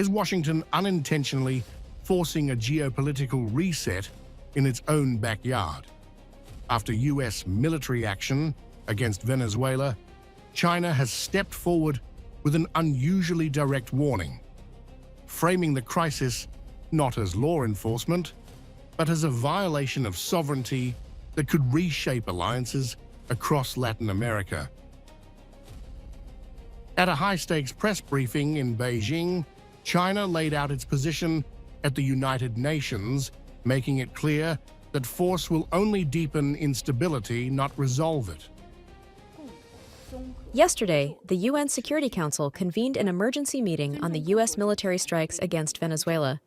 Is Washington unintentionally forcing a geopolitical reset in its own backyard? After US military action against Venezuela, China has stepped forward with an unusually direct warning, framing the crisis not as law enforcement, but as a violation of sovereignty that could reshape alliances across Latin America. At a high-stakes press briefing in Beijing, China laid out its position at the United Nations, making it clear that force will only deepen instability, not resolve it. Yesterday, the UN Security Council convened an emergency meeting on the U.S. military strikes against Venezuela.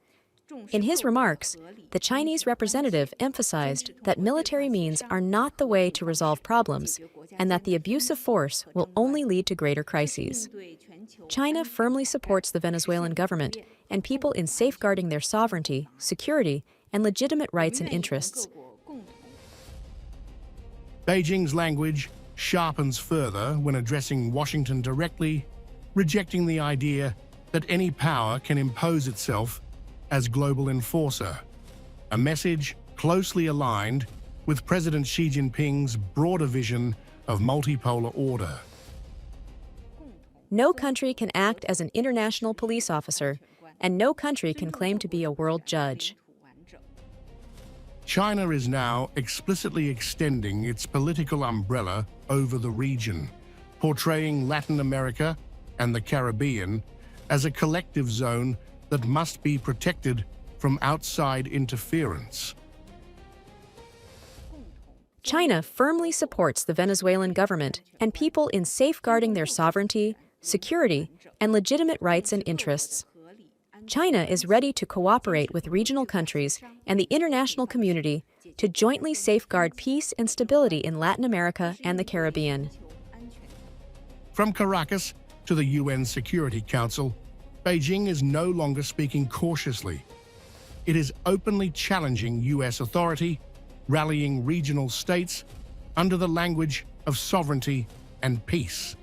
In his remarks, the Chinese representative emphasized that military means are not the way to resolve problems, and that the abuse of force will only lead to greater crises. China firmly supports the Venezuelan government and people in safeguarding their sovereignty, security, and legitimate rights and interests. Beijing's language sharpens further when addressing Washington directly, rejecting the idea that any power can impose itself as global enforcer, a message closely aligned with President Xi Jinping's broader vision of multipolar order. No country can act as an international police officer, and no country can claim to be a world judge. China is now explicitly extending its political umbrella over the region, portraying Latin America and the Caribbean as a collective zone that must be protected from outside interference. China firmly supports the Venezuelan government and people in safeguarding their sovereignty, security, and legitimate rights and interests. China is ready to cooperate with regional countries and the international community to jointly safeguard peace and stability in Latin America and the Caribbean. From Caracas to the UN Security Council, Beijing is no longer speaking cautiously. It is openly challenging US authority, rallying regional states under the language of sovereignty and peace.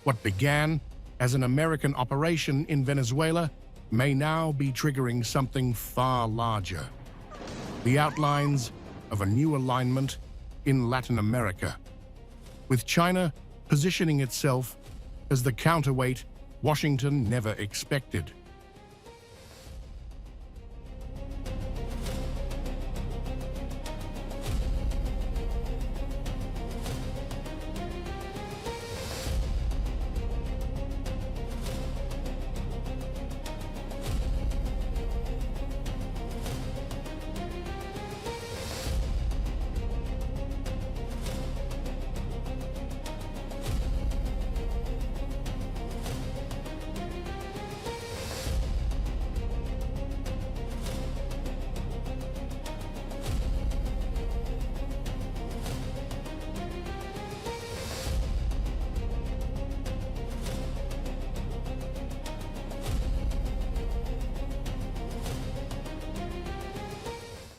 What began as an American operation in Venezuela may now be triggering something far larger: the outlines of a new alignment in Latin America, with China positioning itself as the counterweight Washington never expected.